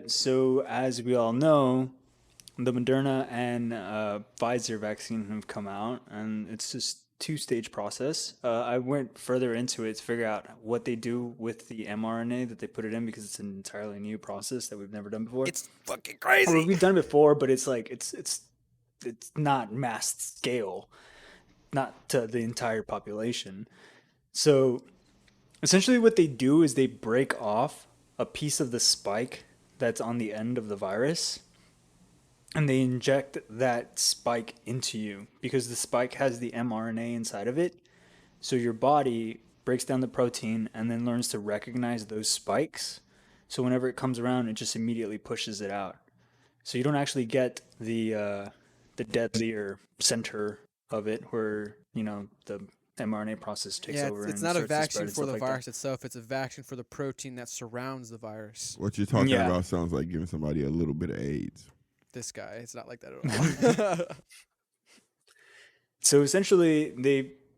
So as we all know, the Moderna and Pfizer vaccine have come out, and it's just two-stage process. I went further into it to figure out what they do with the mRNA that they put it in because it's an entirely new process that we've never done before. It's fucking Or crazy. we've done it before, but it's like it's not mass scale, not to the entire population. So essentially, what they do is they break off a piece of the spike that's on the end of the virus and they inject that spike into you because the spike has the mRNA inside of it. So your body breaks down the protein and then learns to recognize those spikes. So whenever it comes around, it just immediately pushes it out. So you don't actually get the deadlier center of it, where the mRNA process takes Yeah, it's, over it's and not a starts to spread vaccine and for stuff the like that. virus itself. It's a vaccine for the protein that surrounds the virus. What you're talking Yeah. about sounds like giving somebody a little bit of AIDS. This guy, it's not like that at all. So essentially,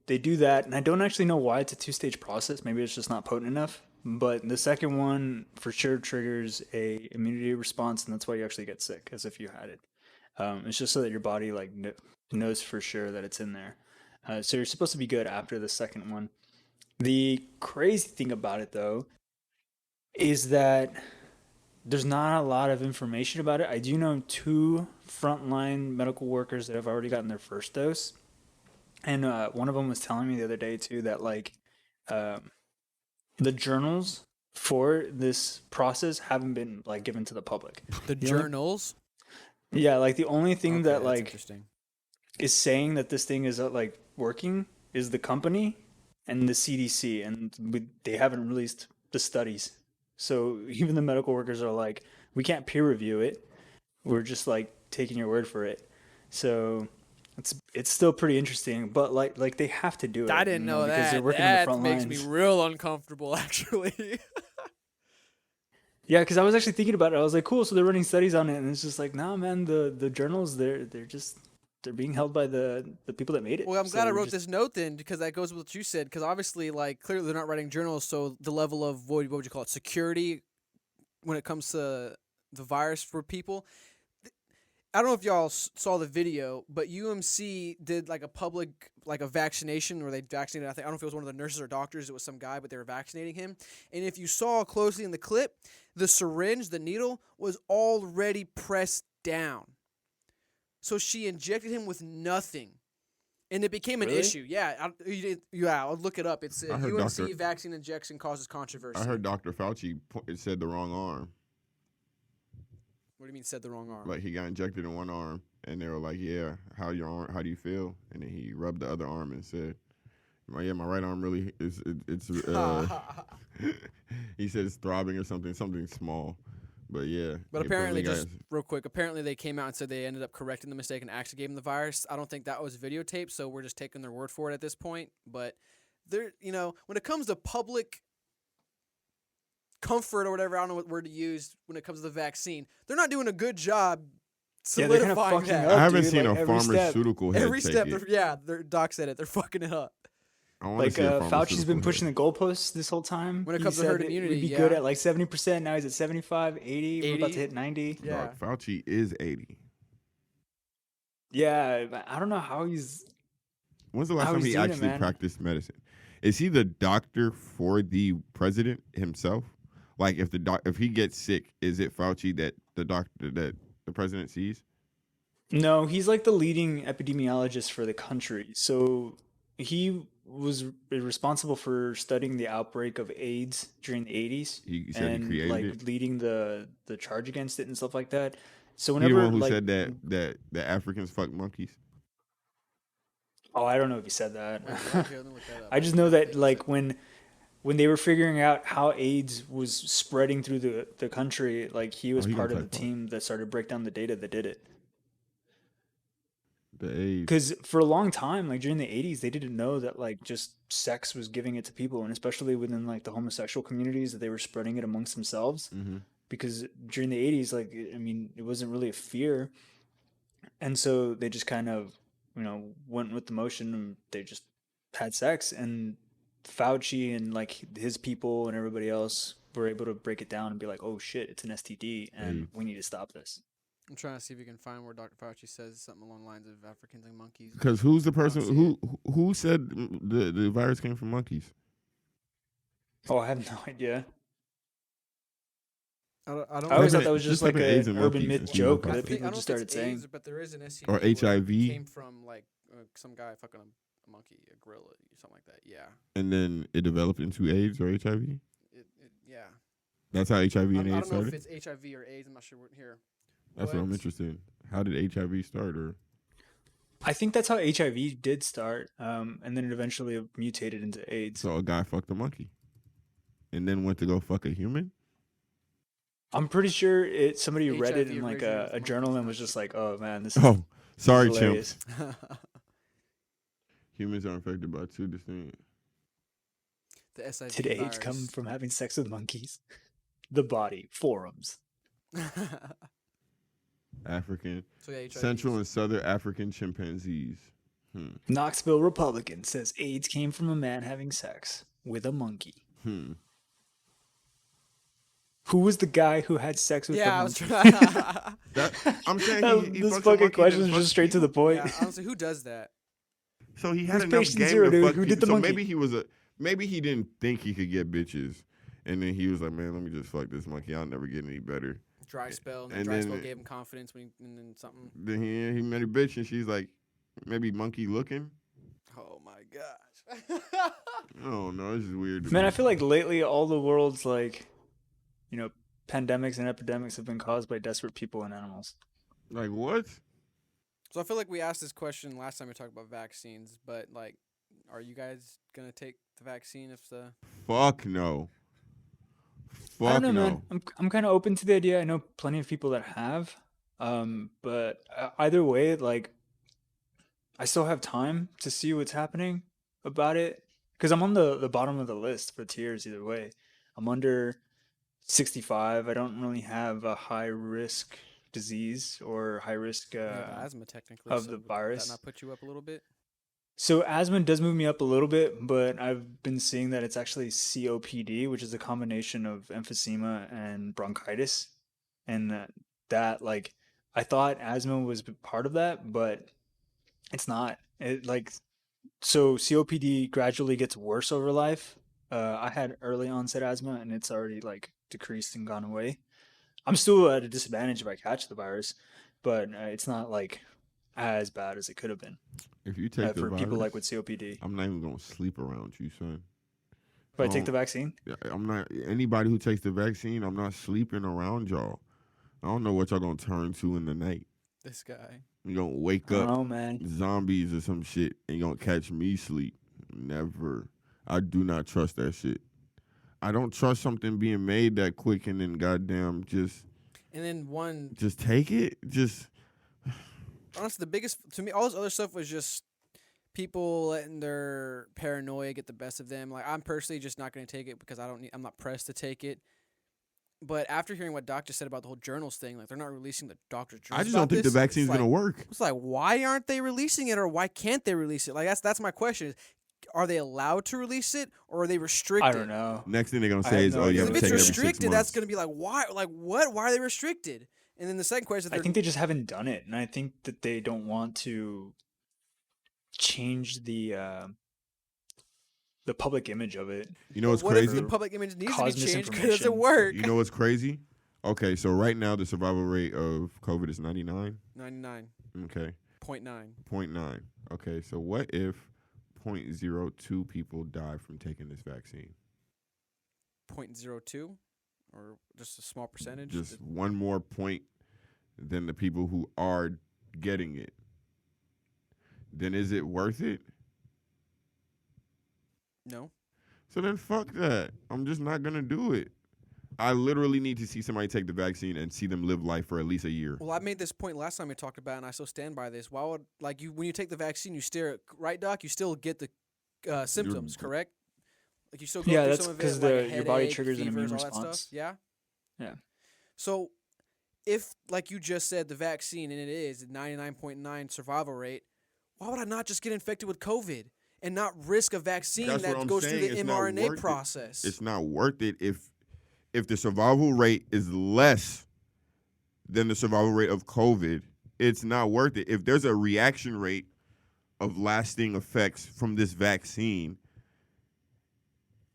they do that, and I don't actually know why it's a two-stage process. Maybe it's just not potent enough. But the second one for sure triggers a immunity response, and that's why you actually get sick, as if you had it. It's just so that your body like knows for sure that it's in there. So you're supposed to be good after the second one. The crazy thing about it, though, is that there's not a lot of information about it. I do know two frontline medical workers that have already gotten their first dose, and one of them was telling me the other day too that like um the journals for this process haven't been like given to the public. The The only journals. Yeah, like the only thing Okay, that that's like interesting. is saying that this thing is like working is the company and the CDC, and they haven't released the studies. So even the medical workers are like, we can't peer review it. We're just like taking your word for it. So it's still pretty interesting, but like they have to do I it, didn't know because they're that. working on the That front makes me lines. real uncomfortable, actually. Yeah, because I was actually thinking about it. I was like, cool. So they're running studies on it, and it's just like, nah, man. The journals they're being held by the people that made it. Well, I'm glad So I we're wrote just this note then because that goes with what you said. Because obviously, like, clearly they're not writing journals, so the level of what would you call it, security when it comes to the virus for people. I don't know if y'all saw the video, but UMC did like a public, like a vaccination where they vaccinated. I don't know if it was one of the nurses or doctors. It was some guy, but they were vaccinating him. And if you saw closely in the clip, the syringe, the needle, was already pressed down. So she injected him with nothing. And it became an Really? issue. Yeah, I'll look it up. It's I heard UMC vaccine injection causes I controversy. heard Dr. Fauci it said the wrong arm. What do you mean said the wrong arm? Like he got injected in one arm, and they were like, "Yeah, how your arm? How do you feel?" And then he rubbed the other arm and said, my right arm really is it's he said it's throbbing or something small, but yeah, But he apparently, apparently got just real quick, apparently they came out and said they ended up correcting the mistake and actually gave him the virus. I don't think that was videotaped, so we're just taking their word for it at this point. But there, when it comes to public comfort or whatever, I don't know what word to use when it comes to the vaccine. They're not doing a good job yeah, they're kind of solidifying fucking that. I up, haven't dude. seen Like a every step. pharmaceutical head Every take step, it. their doc said it. They're fucking it up. I want to Like see a Fauci's been pharmaceutical pushing head. the goalposts this whole time. When it He comes to said herd that immunity, we'd be good yeah. at like 70%. Now he's at 75, 80. We're about to 80. hit 90. Yeah. Dog, Fauci is 80. Yeah, I don't know When's the last how time he's he doing it, actually man. practiced medicine? Is he the doctor for the president himself? Like if he gets sick, is it Fauci that the doctor that the president sees? No, he's like the leading epidemiologist for the country. So he was responsible for studying the outbreak of AIDS during the 80s He said he and created it. like leading the charge against it and stuff like that. So He the whenever one who like said that Africans fuck monkeys. oh, I don't know if he said that. Wait, actually, let me look that up. I just I know don't that think he like said when they were figuring out how AIDS was spreading through the country, like he Oh, was he gonna part of the type out team that started to break down the data that did it. the AIDS. Because for a long time, like during the 80s, they didn't know that like just sex was giving it to people, and especially within like the homosexual communities, that they were spreading it amongst themselves. Mm-hmm. Because during the 80s, like I mean, it wasn't really a fear, and so they just kind of went with the motion, and they just had sex. And Fauci and like his people and everybody else were able to break it down and be like, oh shit, it's an STD, and we need to stop this. I'm trying to see if we can find where Dr. Fauci says something along the lines of Africans and monkeys. Because who's the I don't person see who said the virus came from monkeys? Oh, I have no idea. I don't I always Type thought that in- was just type like in AIDS an and urban monkeys myth and see what joke pops that up. I people don't just know if started it's saying. AIDS, but there is an STD Or where it HIV. came from like some guy fucking a monkey, a gorilla, something like that. Yeah. And then it developed into AIDS or HIV. Yeah. That's how HIV and I AIDS don't know started. if it's HIV or AIDS. I'm not sure what here. That's what I'm But- interested in. How did HIV start? Or I think that's how HIV did start, and then it eventually mutated into AIDS. so a guy fucked a monkey, and then went to go fuck a human. I'm pretty sure somebody read it HIV in like originated a with journal monkeys, and not was just sheep. like, oh man, this is Oh, sorry, chimp. hilarious. Humans are infected by two distinct. The SIV Did AIDS virus. come from having sex with monkeys? The body, forums. African, So yeah, HIV Central and Southern African chimpanzees. Knoxville Republican says AIDS came from a man having sex with a monkey. Who was the guy who had sex with the Yeah, I was monkey? trying. I'm saying he This fucks a fucking monkey, question then is fucks just straight to the people. point. Yeah, honestly, who does that? So he had Who's enough patient game zero, to dude? fuck Who did people. the So monkey? maybe he didn't think he could get bitches, and then he was like, man, let me just fuck this monkey. I'll never get any better. Dry spell, and And dry spell then- gave him confidence and then something. Then he met a bitch, and she's like, maybe monkey looking. Oh my gosh. I don't know. It's just weird. to Man, me. I feel like lately all the world's like, pandemics and epidemics have been caused by desperate people and animals. Like what? So I feel like we asked this question last time we talked about vaccines, but like, are you guys gonna take the vaccine if the? Fuck no. Fuck I don't know, no. man. I'm kind of open to the idea. I know plenty of people that have, but either way, like, I still have time to see what's happening about it because I'm on the bottom of the list for tiers either way. I'm under 65. I don't really have a high risk disease or high risk You have asthma technically of so the would virus. That not put you up a little bit? So asthma does move me up a little bit, but I've been seeing that it's actually COPD, which is a combination of emphysema and bronchitis, and that like I thought asthma was part of that, but it's not. So COPD gradually gets worse over life. I had early onset asthma, and it's already like decreased and gone away. I'm still at a disadvantage if I catch the virus, but it's not like as bad as it could have been If you take the for people like virus, with COPD. I'm not even gonna sleep around you, son. If I take the vaccine, I'm not anybody who takes the vaccine. I'm not sleeping around y'all. I don't know what y'all gonna turn to in the night. This guy. You gonna wake I don't up know, man. zombies or some shit, and you gonna catch me sleep. Never. I do not trust that shit. I don't trust something being made that quick and then goddamn just And then take it. Just honestly, the biggest to me, all this other stuff was just people letting their paranoia get the best of them. Like I'm personally just not going to take it because I'm not pressed to take it. But after hearing what Doc just said about the whole journals thing, like they're not releasing the doctor's journals. I just don't think the vaccine's gonna work. It's like, why aren't they releasing it, or why can't they release it? Like that's my question. Are they allowed to release it, or are they restricted? I don't know. Next thing they're gonna I say have is, no "Oh, you idea. have If to it's take it every 6 restricted, months." that's gonna be like, why? Like what? Why are they restricted? And then the second question, I think they just haven't done it, and I think that they don't want to change the public image of it. You know what's what if crazy? the public image needs to Cause be changed because it misinformation. doesn't work? You know what's crazy? Okay, so right now the survival rate of COVID is 99. 99.9. Okay, 0.9. Okay, so what if 0.02 people die from taking this vaccine? 0.02, or just a small percentage. Just one more point than the people who are getting it. Then is it worth it? No. So then fuck that. I'm just not gonna do it. I literally need to see somebody take the vaccine and see them live life for at least a year. Well, I made this point last time we talked about it, and I still stand by this. Why would when you take the vaccine, you right, Doc? You still get the symptoms, correct? Like you still go Yeah, through that's some of it, because like a your body headache, triggers an fevers, immune all that response. stuff. Yeah. Yeah. So, if like you just said, the vaccine and it is 99.9 survival rate, why would I not just get infected with COVID and not risk a vaccine That's what that I'm goes through saying. the It's not mRNA worth it. process? It's not worth it if the survival rate is less than the survival rate of COVID, it's not worth it. If there's a reaction rate of lasting effects from this vaccine,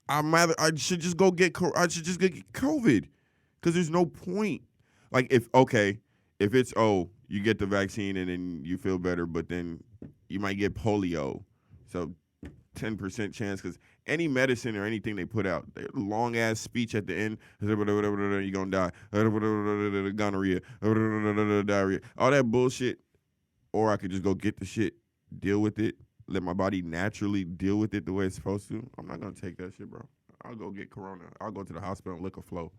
I should just go get COVID, because there's no point. Like if it's you get the vaccine and then you feel better, but then you might get polio, so 10% chance, because any medicine or anything they put out, long ass speech at the end, you're gonna die, gonorrhea, diarrhea, all that bullshit. Or I could just go get the shit, deal with it, let my body naturally deal with it the way it's supposed to. I'm not gonna take that shit, bro. I'll go get corona. I'll go to the hospital and lick a flow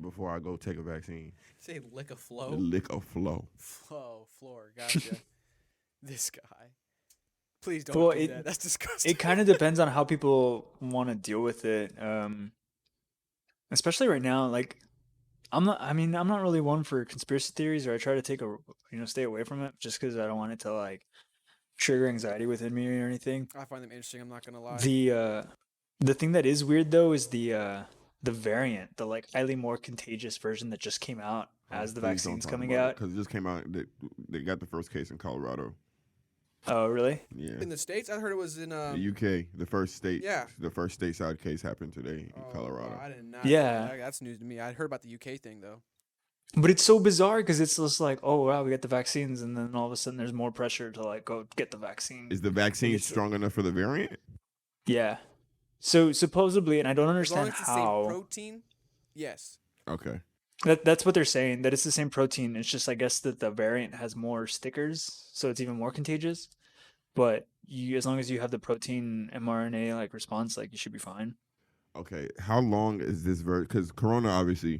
before I go take a vaccine. Say lick a flow. Lick a flow. Floor. Gotcha. This guy. Please don't Well, do that. That's disgusting. It kind of depends on how people want to deal with it. Especially right now, like I'm not really one for conspiracy theories, or I try to stay away from it just because I don't want it to like trigger anxiety within me or anything. I find them interesting. I'm not gonna lie. The thing that is weird though is the variant, the like highly more contagious version that just came out as the vaccine's coming out. Because it just came out. They got the first case in Colorado. Oh, really? Yeah. In the States? I heard it was in The UK, the first state. Yeah. The first stateside case happened today in Colorado. Wow, I did not. Yeah. That's news to me. I heard about the UK thing though. But it's so bizarre because it's just like, oh wow, we got the vaccines, and then all of a sudden there's more pressure to like go get the vaccine. Is the vaccine strong enough for the variant? Yeah. So supposedly, and I don't As long understand as it's the how. same protein, yes. Okay. That's what they're saying. That it's the same protein. It's just I guess that the variant has more stickers, so it's even more contagious. But as long as you have the protein mRNA like response, like you should be fine. Okay. How long is this because Corona obviously,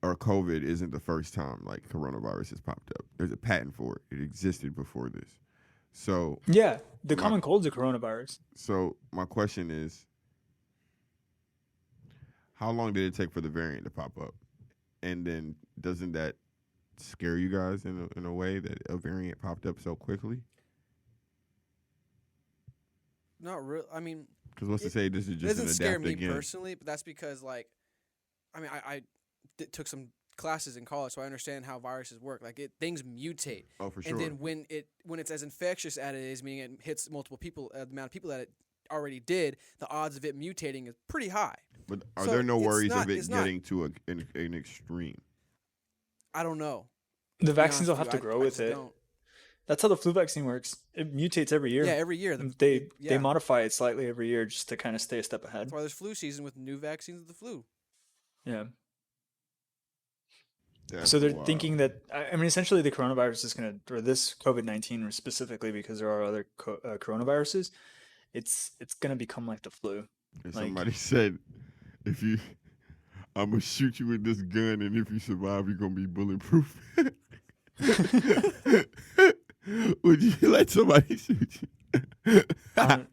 or COVID, isn't the first time like coronavirus has popped up. There's a patent for it. It existed before this. So Yeah, the common cold's a coronavirus. So my question is, how long did it take for the variant to pop up? And then doesn't that scare you guys in a way that a variant popped up so quickly? Not real. I mean, because what's to say this is it just doesn't an scare adapt me again? personally, but that's because like, I mean, I took some classes in college, so I understand how viruses work. Like things mutate. Oh, for sure. And then when it's as infectious as it is, meaning it hits multiple people, the amount of people that it already did, the odds of it mutating is pretty high. But are So there no it's worries not- of it it's not- getting to an extreme? I don't know. The To be vaccines will honest have to with you, grow I with just it. don't. That's how the flu vaccine works. It mutates every year. Yeah, every year. They yeah. modify it slightly every year just to kind of stay a step ahead. That's why there's flu season with new vaccines of the flu. Yeah. That's So they're wild. thinking that I mean, essentially, the coronavirus is going to, or this COVID-19 specifically, because there are other coronaviruses, it's going to become like the flu. And like- somebody said, I'm gonna shoot you with this gun, and if you survive, you're gonna be bulletproof. Would you let somebody shoot you? I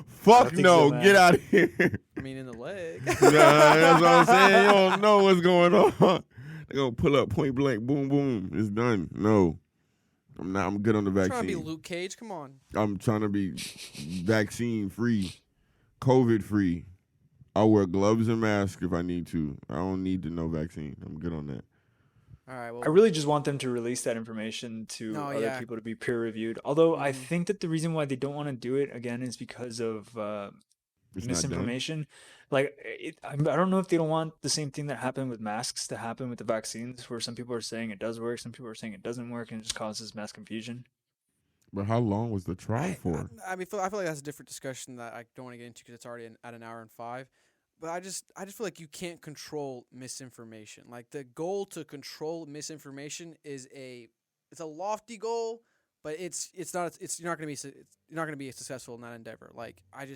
Fuck think no! so, man. Get out of here! I mean, in the leg. Nah, that's what I'm saying. You don't know what's going on. They're gonna pull up point blank, boom, boom. It's done. No, I'm not. I'm good on the I'm trying to be vaccine. Luke Cage. Come on. I'm trying to be vaccine free, COVID free. I'll wear gloves and masks if I need to. I don't need no vaccine. I'm good on that. All right. Well, I really just want them to release that information to No, other yeah. people to be peer reviewed. Although I Mhm. think that the reason why they don't want to do it again is because of It's not done. misinformation. Like, I don't know if they don't want the same thing that happened with masks to happen with the vaccines, where some people are saying it does work, some people are saying it doesn't work, and it just causes mass confusion. But how long was the trial for? I mean, I feel like that's a different discussion that I don't want to get into because it's already at an hour and 5. But I just feel like you can't control misinformation. Like the goal to control misinformation it's a lofty goal, but you're not going to be successful in that endeavor. Like I feel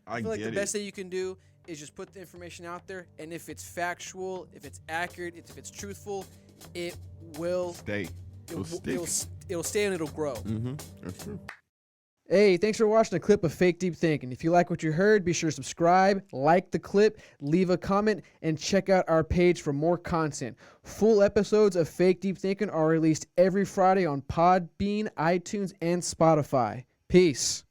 like the best thing you can do is just put the information out there, and if it's factual, if it's accurate, if it's truthful, it will Stay. It'll stick. it'll stay and it'll grow. Mm-hmm. That's true. Hey, thanks for watching a clip of Fake Deep Thinking. If you like what you heard, be sure to subscribe, like the clip, leave a comment, and check out our page for more content. Full episodes of Fake Deep Thinking are released every Friday on Podbean, iTunes, and Spotify. Peace.